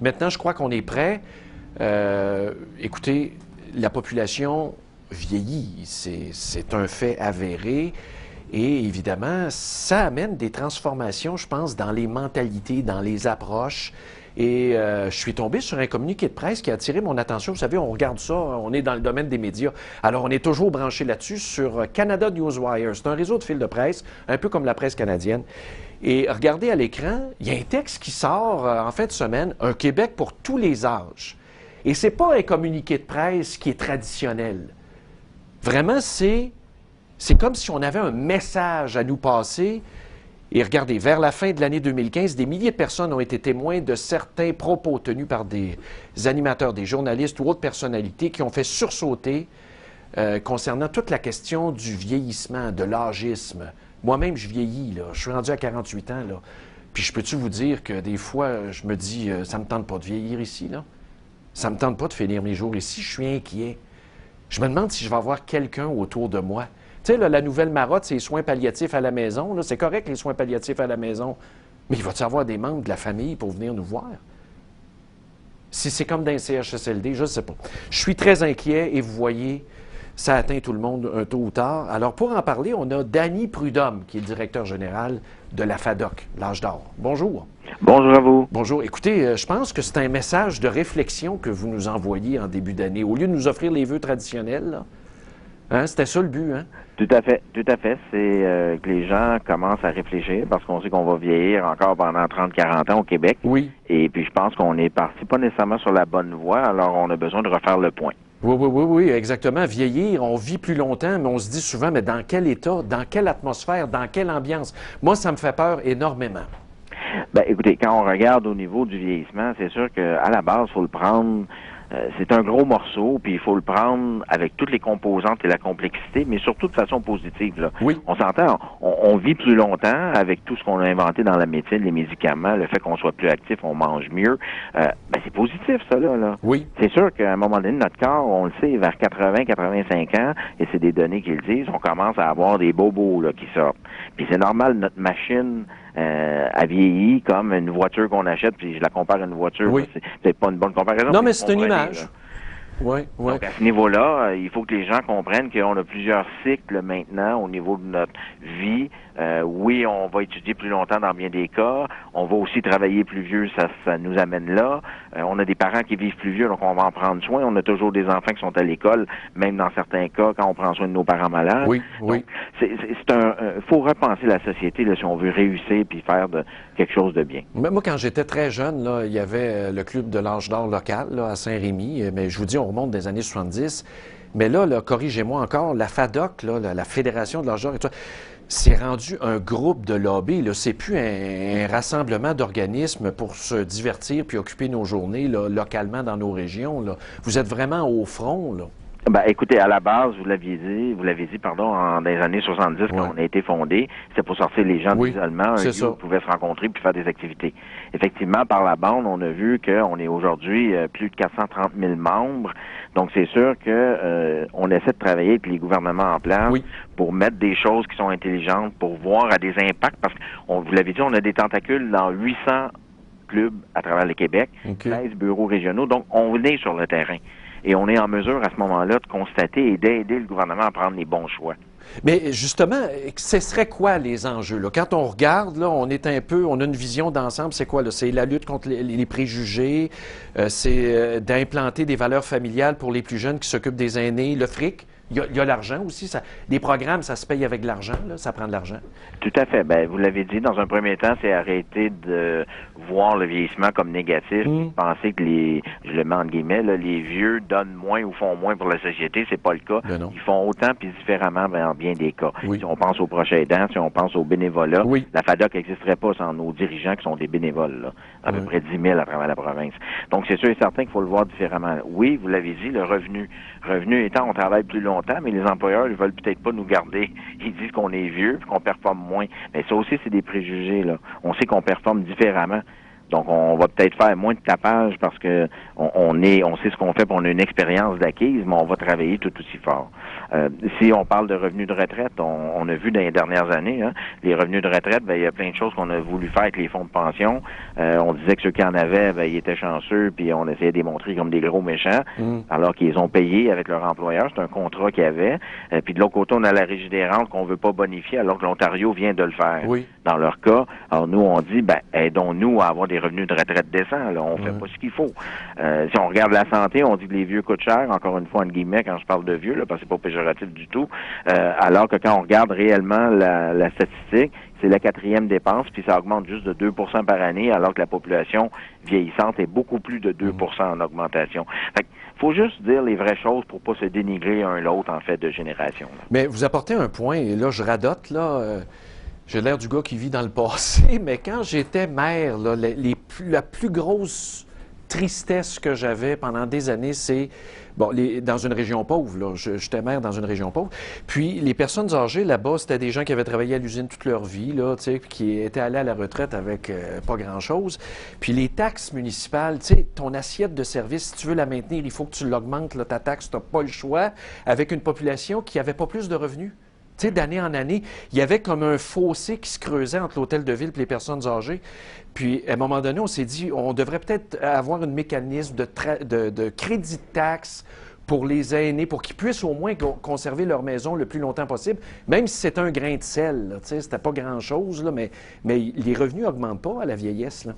Maintenant, je crois qu'on est prêt. Écoutez, la population vieillit, c'est un fait avéré. Et évidemment, ça amène des transformations, je pense, dans les mentalités, dans les approches. Et je suis tombé sur un communiqué de presse qui a attiré mon attention. Vous savez, on regarde ça, on est dans le domaine des médias. Alors, on est toujours branché là-dessus sur Canada Newswire. C'est un réseau de fils de presse, un peu comme la presse canadienne. Et regardez à l'écran, il y a un texte qui sort en fin de semaine, Un Québec pour tous les âges. Et c'est pas un communiqué de presse qui est traditionnel. Vraiment, c'est comme si on avait un message à nous passer. Et regardez, vers la fin de l'année 2015, des milliers de personnes ont été témoins de certains propos tenus par des animateurs, des journalistes ou autres personnalités qui ont fait sursauter concernant toute la question du vieillissement, de l'âgisme. Moi-même, je vieillis, là. Je suis rendu à 48 ans, là. Puis je peux-tu vous dire que des fois, je me dis, ça me tente pas de vieillir ici, là. Ça me tente pas de finir mes jours ici. Je suis inquiet. Je me demande si je vais avoir quelqu'un autour de moi. Tu sais, là, la nouvelle marotte, c'est les soins palliatifs à la maison. C'est correct, les soins palliatifs à la maison. Mais il va-tu avoir des membres de la famille pour venir nous voir? Si c'est comme dans un CHSLD, je ne sais pas. Je suis très inquiet et vous voyez, ça atteint tout le monde un tôt ou tard. Alors, pour en parler, on a Danny Prudhomme, qui est le directeur général de la FADOC, l'âge d'or. Bonjour. Bonjour à vous. Bonjour. Écoutez, je pense que c'est un message de réflexion que vous nous envoyez en début d'année. Au lieu de nous offrir les vœux traditionnels, là, hein, c'était ça le but, hein? Tout à fait, tout à fait. C'est que les gens commencent à réfléchir parce qu'on sait qu'on va vieillir encore pendant 30-40 ans au Québec. Oui. Et puis je pense qu'on est parti pas nécessairement sur la bonne voie, alors on a besoin de refaire le point. Oui, exactement. Vieillir, on vit plus longtemps, mais on se dit souvent, mais dans quel état, dans quelle atmosphère, dans quelle ambiance? Moi, ça me fait peur énormément. Ben, écoutez, quand on regarde au niveau du vieillissement, c'est sûr qu'à la base, il faut le prendre. C'est un gros morceau, puis il faut le prendre avec toutes les composantes et la complexité, mais surtout de façon positive. Là. Oui. On s'entend, on vit plus longtemps avec tout ce qu'on a inventé dans la médecine, les médicaments, le fait qu'on soit plus actif, on mange mieux. Ben, c'est positif, ça, là. Oui. C'est sûr qu'à un moment donné, notre corps, on le sait, vers 80-85 ans, et c'est des données qui le disent, on commence à avoir des bobos là, qui sortent. Puis c'est normal, notre machine a vieilli comme une voiture qu'on achète, puis je la compare à une voiture. Oui. C'est peut-être pas une bonne comparaison. Non, mais c'est une image. Là. Oui. Donc, à ce niveau-là, il faut que les gens comprennent qu'on a plusieurs cycles maintenant au niveau de notre vie. Oui, on va étudier plus longtemps dans bien des cas. On va aussi travailler plus vieux, ça nous amène là. On a des parents qui vivent plus vieux, donc on va en prendre soin. On a toujours des enfants qui sont à l'école, même dans certains cas, quand on prend soin de nos parents malades. Oui. Donc, faut repenser la société là, si on veut réussir puis faire quelque chose de bien. Moi, quand j'étais très jeune, là, il y avait le club de l'âge d'or local là, à Saint-Rémy. Mais je vous dis, on remonte des années 70. Mais là, corrigez-moi encore, la FADOC, là, la Fédération de l'âge d'or, c'est rendu un groupe de lobby. Là. C'est plus un rassemblement d'organismes pour se divertir puis occuper nos journées là, localement dans nos régions. Là. Vous êtes vraiment au front, là. Ben, écoutez, à la base, vous l'aviez dit, dans les années 70, quand on a été fondé, c'était pour sortir les gens d'isolement, un lieu où ils pouvaient se rencontrer puis faire des activités. Effectivement, par la bande, on a vu qu'on est aujourd'hui plus de 430 000 membres. Donc, c'est sûr que on essaie de travailler avec les gouvernements en place pour mettre des choses qui sont intelligentes, pour voir à des impacts, parce que, vous l'avez dit, on a des tentacules dans 800 clubs à travers le Québec, 13 bureaux régionaux. Donc, on est sur le terrain. Et on est en mesure, à ce moment-là, de constater et d'aider le gouvernement à prendre les bons choix. Mais justement, ce serait quoi les enjeux? Là? Quand on regarde, là, on a une vision d'ensemble. C'est quoi? Là? C'est la lutte contre les préjugés, c'est d'implanter des valeurs familiales pour les plus jeunes qui s'occupent des aînés, le fric. Il y a l'argent aussi. Les programmes, ça se paye avec de l'argent, là, ça prend de l'argent. Tout à fait. Ben, vous l'avez dit, dans un premier temps, c'est arrêter de voir le vieillissement comme négatif, penser que je le mets entre guillemets, là, les vieux donnent moins ou font moins pour la société. C'est pas le cas. Ben non. Ils font autant puis différemment dans bien des cas. Oui. Si on pense aux proches aidants, si on pense aux bénévolats, la FADOC n'existerait pas sans nos dirigeants qui sont des bénévoles, là, à peu près 10 000 à travers la province. Donc, c'est sûr et certain qu'il faut le voir différemment. Oui, vous l'avez dit, le revenu. Revenu étant, on travaille plus longtemps, mais les employeurs, ils veulent peut-être pas nous garder. Ils disent qu'on est vieux puis qu'on performe moins. Mais ça aussi, c'est des préjugés, là. On sait qu'on performe différemment. Donc, on va peut-être faire moins de tapage parce que on sait ce qu'on fait, puis on a une expérience d'acquise, mais on va travailler tout aussi fort. Si on parle de revenus de retraite, on a vu dans les dernières années, hein, les revenus de retraite, ben il y a plein de choses qu'on a voulu faire avec les fonds de pension. On disait que ceux qui en avaient, ben ils étaient chanceux, puis on essayait de les montrer comme des gros méchants, alors qu'ils ont payé avec leur employeur. C'est un contrat qu'ils avaient. Puis de l'autre côté, on a la Régie des rentes qu'on veut pas bonifier, alors que l'Ontario vient de le faire. Oui. Dans leur cas, alors nous, on dit, ben aidons-nous à avoir des revenus de retraite décents. Là, on fait pas ce qu'il faut. Si on regarde la santé, on dit que les vieux coûtent cher, encore une fois, entre guillemets, quand je parle de vieux, là, parce que c'est pas péjoratif du tout, alors que quand on regarde réellement la statistique, c'est la 4e dépense, puis ça augmente juste de 2 par année, alors que la population vieillissante est beaucoup plus de 2 en augmentation. Fait que faut juste dire les vraies choses pour pas se dénigrer un l'autre, en fait, de génération. Là. Mais vous apportez un point, et là, je radote, là... J'ai l'air du gars qui vit dans le passé, mais quand j'étais maire, là, la plus grosse tristesse que j'avais pendant des années, c'est, bon, dans une région pauvre, là, j'étais maire dans une région pauvre, puis les personnes âgées là-bas, c'était des gens qui avaient travaillé à l'usine toute leur vie, là, tu sais, qui étaient allés à la retraite avec pas grand-chose. Puis les taxes municipales, tu sais, ton assiette de service, si tu veux la maintenir, il faut que tu l'augmentes, là, ta taxe, tu n'as pas le choix, avec une population qui n'avait pas plus de revenus. Tu sais, d'année en année, il y avait comme un fossé qui se creusait entre l'hôtel de ville et les personnes âgées. Puis, à un moment donné, on s'est dit, on devrait peut-être avoir un mécanisme de crédit de taxe pour les aînés, pour qu'ils puissent au moins conserver leur maison le plus longtemps possible, même si c'est un grain de sel. Tu sais, c'était pas grand-chose, là, mais les revenus n'augmentent pas à la vieillesse, là.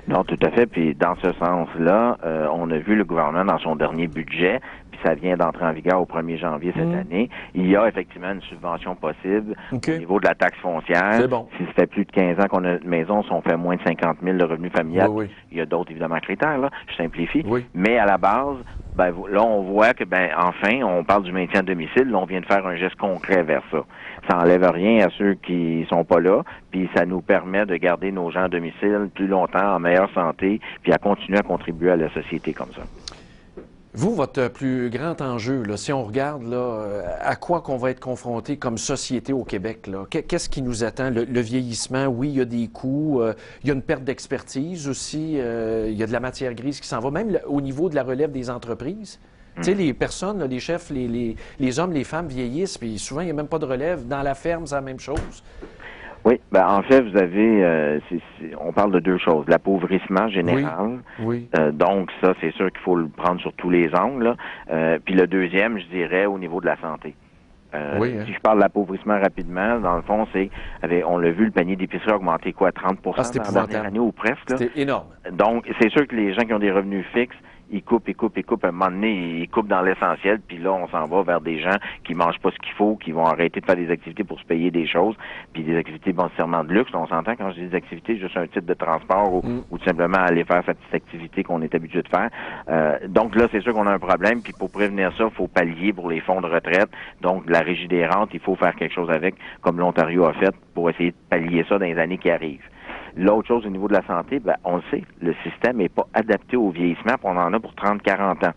Non, tout à fait. Puis dans ce sens-là, on a vu le gouvernement dans son dernier budget, puis ça vient d'entrer en vigueur au 1er janvier cette année. Il y a effectivement une subvention possible au niveau de la taxe foncière. C'est bon. Si ça fait plus de 15 ans qu'on a une maison, si on fait moins de 50 000 de revenus familial, il y a d'autres évidemment critères, là, je simplifie. Oui. Mais à la base, ben là, on voit que, ben enfin, on parle du maintien à domicile, là, on vient de faire un geste concret vers ça. Ça enlève rien à ceux qui sont pas là, puis ça nous permet de garder nos gens à domicile plus longtemps, en meilleure santé, puis à continuer à contribuer à la société comme ça. Vous, votre plus grand enjeu, là, si on regarde là, à quoi qu'on va être confronté comme société au Québec, là, qu'est-ce qui nous attend? Le vieillissement, oui, il y a des coûts, il y a une perte d'expertise aussi, il y a de la matière grise qui s'en va, même au niveau de la relève des entreprises. Tu sais, les personnes, là, les chefs, les hommes, les femmes vieillissent, puis souvent, il n'y a même pas de relève. Dans la ferme, c'est la même chose. Oui, ben en fait, vous avez, on parle de deux choses. L'appauvrissement général. Oui. Donc, ça, c'est sûr qu'il faut le prendre sur tous les angles. Puis le deuxième, je dirais, au niveau de la santé. Si je parle de l'appauvrissement rapidement, dans le fond, on l'a vu, le panier d'épicerie a augmenté quoi, 30 dans la dernière année ou presque. C'était énorme. Donc, c'est sûr que les gens qui ont des revenus fixes, ils coupent. À un moment donné, ils coupent dans l'essentiel, puis là, on s'en va vers des gens qui mangent pas ce qu'il faut, qui vont arrêter de faire des activités pour se payer des choses, puis des activités bon nécessairement de luxe. On s'entend quand je dis des activités, juste un type de transport ou tout simplement aller faire cette petite activité qu'on est habitué de faire. Donc là, c'est sûr qu'on a un problème, puis pour prévenir ça, il faut pallier pour les fonds de retraite. Donc, la Régie des rentes, il faut faire quelque chose avec, comme l'Ontario a fait, pour essayer de pallier ça dans les années qui arrivent. L'autre chose au niveau de la santé, ben, on le sait, le système n'est pas adapté au vieillissement, puis on en a pour 30-40 ans.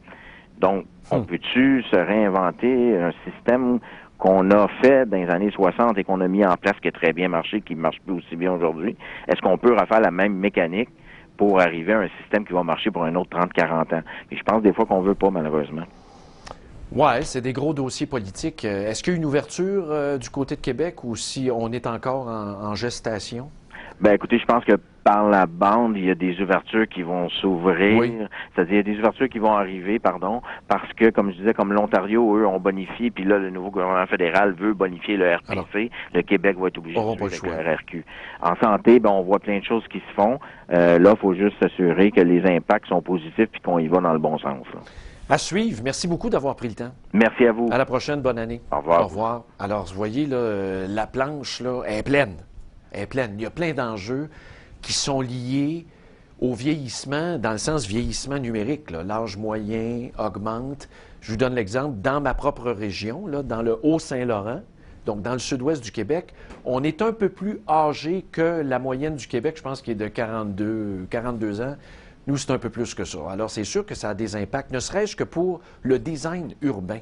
Donc, on peut-tu se réinventer un système qu'on a fait dans les années 60 et qu'on a mis en place qui a très bien marché, qui ne marche plus aussi bien aujourd'hui? Est-ce qu'on peut refaire la même mécanique pour arriver à un système qui va marcher pour un autre 30-40 ans? Et je pense des fois qu'on veut pas, malheureusement. Oui, c'est des gros dossiers politiques. Est-ce qu'il y a une ouverture du côté de Québec ou si on est encore en gestation? Ben écoutez, je pense que par la bande, il y a des ouvertures qui vont s'ouvrir. Oui. C'est-à-dire, il y a des ouvertures qui vont arriver, parce que, comme je disais, comme l'Ontario, eux, ont bonifié, puis là, le nouveau gouvernement fédéral veut bonifier le RPC. Alors, le Québec va être obligé de suivre avec le RRQ. En santé, ben on voit plein de choses qui se font. Là, il faut juste s'assurer que les impacts sont positifs puis qu'on y va dans le bon sens. Là. À suivre. Merci beaucoup d'avoir pris le temps. Merci à vous. À la prochaine. Bonne année. Au revoir. Au revoir. Alors, vous voyez, là, la planche, là, elle est pleine. Elle est pleine. Il y a plein d'enjeux qui sont liés au vieillissement, dans le sens vieillissement numérique. L'âge moyen augmente. Je vous donne l'exemple. Dans ma propre région, là, dans le Haut-Saint-Laurent, donc dans le sud-ouest du Québec, on est un peu plus âgé que la moyenne du Québec, je pense, qui est de 42 ans. Nous, c'est un peu plus que ça. Alors, c'est sûr que ça a des impacts, ne serait-ce que pour le design urbain.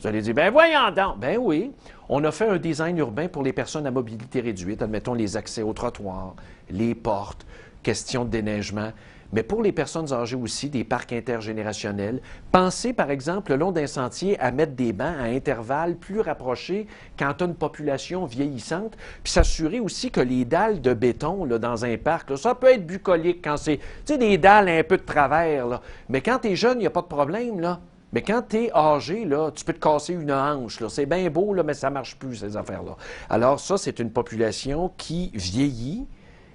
Vous allez dire, ben voyons donc! Ben oui, on a fait un design urbain pour les personnes à mobilité réduite. Admettons les accès aux trottoirs, les portes, question de déneigement. Mais pour les personnes âgées aussi, des parcs intergénérationnels, pensez par exemple le long d'un sentier à mettre des bancs à intervalles plus rapprochés quand tu as une population vieillissante, puis s'assurer aussi que les dalles de béton là, dans un parc, là, ça peut être bucolique quand c'est, tu sais, des dalles un peu de travers, là. Mais quand tu es jeune, il n'y a pas de problème, là. Mais quand tu es âgé, là, tu peux te casser une hanche. C'est bien beau, là, mais ça ne marche plus, ces affaires-là. Alors ça, c'est une population qui vieillit.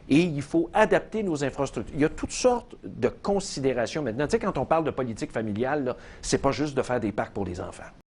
Et il faut adapter nos infrastructures. Il y a toutes sortes de considérations maintenant. Tu sais, quand on parle de politique familiale, ce n'est pas juste de faire des parcs pour les enfants.